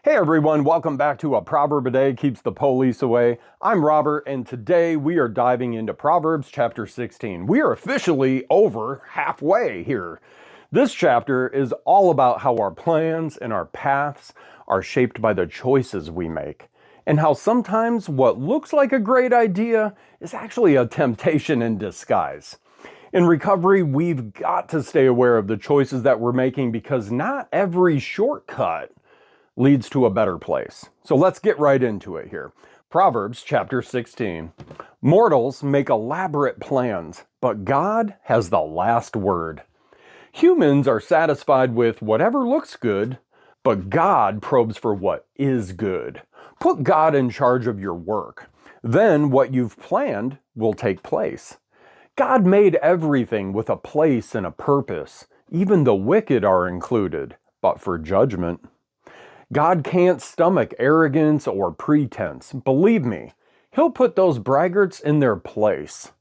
Hey everyone, welcome back to A Proverb a Day Keeps the Police Away. I'm Robert, and today we are diving into Proverbs chapter 16. We are officially over halfway here. This chapter is all about how our plans and our paths are shaped by the choices we make, and how sometimes what looks like a great idea is actually a temptation in disguise. In recovery, we've got to stay aware of the choices that we're making because not every shortcut leads to a better place. So let's get right into it here. Proverbs chapter 16. Mortals make elaborate plans, but God has the last word. Humans are satisfied with whatever looks good, but God probes for what is good. Put God in charge of your work. Then what you've planned will take place. God made everything with a place and a purpose. Even the wicked are included, but for judgment. God can't stomach arrogance or pretense. Believe me, He'll put those braggarts in their place.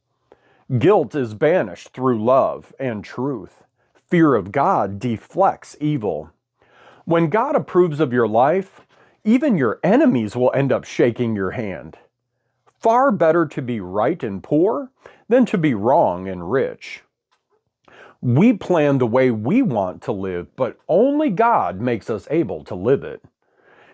Guilt is banished through love and truth. Fear of God deflects evil. When God approves of your life, even your enemies will end up shaking your hand. Far better to be right and poor than to be wrong and rich. We plan the way we want to live, but only God makes us able to live it.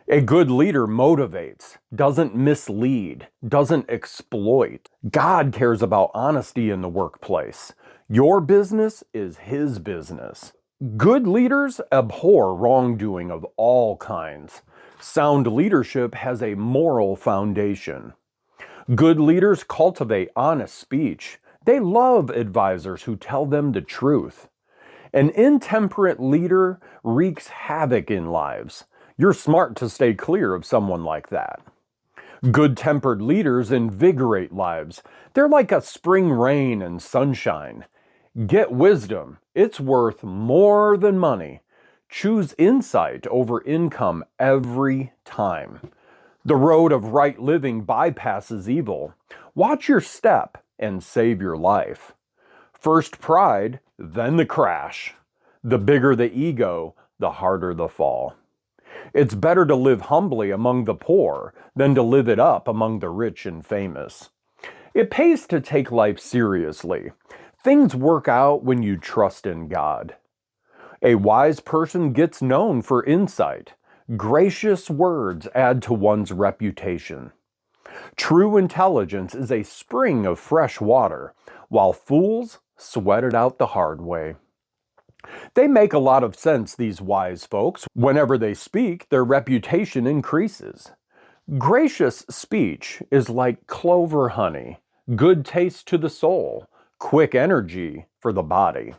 A good leader motivates, doesn't mislead, doesn't exploit. God cares about honesty in the workplace. Your business is His business. Good leaders abhor wrongdoing of all kinds. Sound leadership has a moral foundation. Good leaders cultivate honest speech. They love advisors who tell them the truth. An intemperate leader wreaks havoc in lives. You're smart to stay clear of someone like that. Good-tempered leaders invigorate lives. They're like a spring rain and sunshine. Get wisdom. It's worth more than money. Choose insight over income every time. The road of right living bypasses evil. Watch your step and save your life. First pride, then the crash. The bigger the ego, the harder the fall. It's better to live humbly among the poor than to live it up among the rich and famous. It pays to take life seriously. Things work out when you trust in God. A wise person gets known for insight. Gracious words add to one's reputation. True intelligence is a spring of fresh water, while fools sweat it out the hard way. They make a lot of sense, these wise folks. Whenever they speak, their reputation increases. Gracious speech is like clover honey, good taste to the soul, quick energy for the body.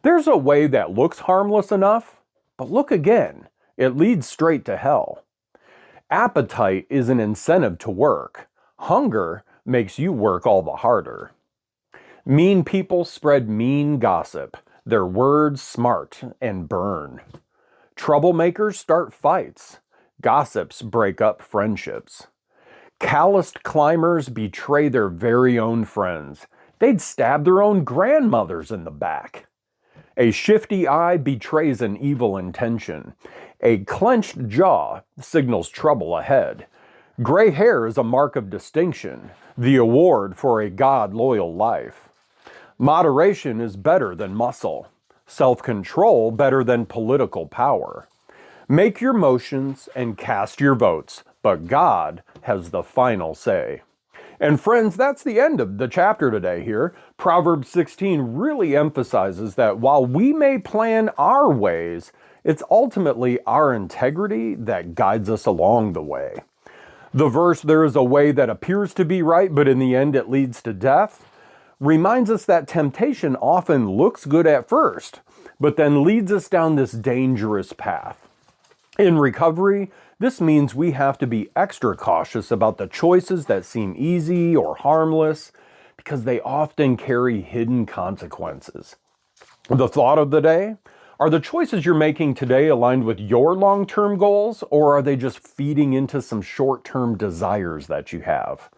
There's a way that looks harmless enough, but look again, it leads straight to hell. Appetite is an incentive to work. Hunger makes you work all the harder. Mean people spread mean gossip. Their words smart and burn. Troublemakers start fights. Gossips break up friendships. Calloused climbers betray their very own friends. They'd stab their own grandmothers in the back. A shifty eye betrays an evil intention. A clenched jaw signals trouble ahead. Gray hair is a mark of distinction, the award for a God-loyal life. Moderation is better than muscle. Self-control better than political power. Make your motions and cast your votes, but God has the final say. And friends, that's the end of the chapter today here. Proverbs 16 really emphasizes that while we may plan our ways, it's ultimately our integrity that guides us along the way. The verse, "There is a way that appears to be right, but in the end it leads to death," reminds us that temptation often looks good at first, but then leads us down this dangerous path. In recovery, this means we have to be extra cautious about the choices that seem easy or harmless because they often carry hidden consequences. The thought of the day: are the choices you're making today aligned with your long-term goals, or are they just feeding into some short-term desires that you have?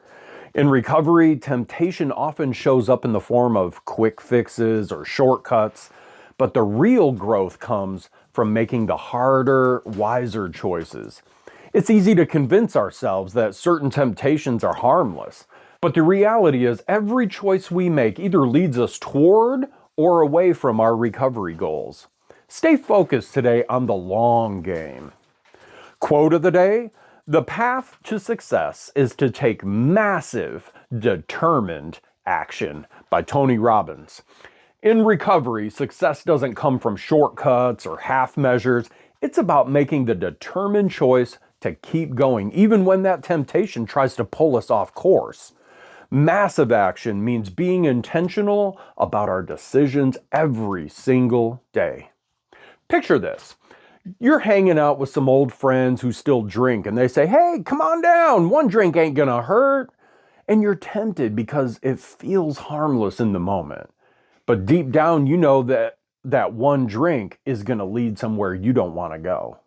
In recovery, temptation often shows up in the form of quick fixes or shortcuts, but the real growth comes from making the harder, wiser choices. It's easy to convince ourselves that certain temptations are harmless, but the reality is every choice we make either leads us toward or away from our recovery goals. Stay focused today on the long game. Quote of the day: "The path to success is to take massive, determined action," by Tony Robbins. In recovery, success doesn't come from shortcuts or half measures. It's about making the determined choice to keep going, even when that temptation tries to pull us off course. Massive action means being intentional about our decisions every single day. Picture this. You're hanging out with some old friends who still drink, and they say, "Hey, come on down. One drink ain't gonna hurt." And you're tempted because it feels harmless in the moment. But deep down, you know that one drink is gonna lead somewhere you don't wanna go.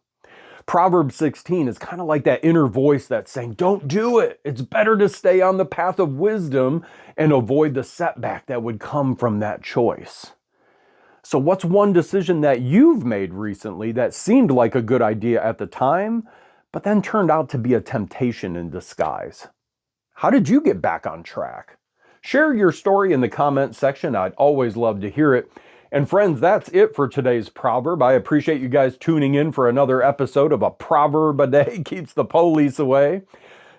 Proverbs 16 is kind of like that inner voice that's saying, "Don't do it. It's better to stay on the path of wisdom and avoid the setback that would come from that choice." So what's one decision that you've made recently that seemed like a good idea at the time, but then turned out to be a temptation in disguise? How did you get back on track? Share your story in the comment section. I'd always love to hear it. And friends, that's it for today's proverb. I appreciate you guys tuning in for another episode of A Proverb a Day Keeps the Police Away.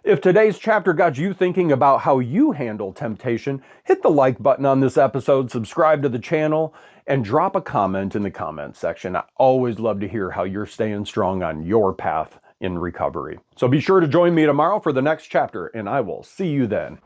If today's chapter got you thinking about how you handle temptation, hit the like button on this episode, subscribe to the channel, and drop a comment in the comment section. I always love to hear how you're staying strong on your path in recovery. So be sure to join me tomorrow for the next chapter, and I will see you then.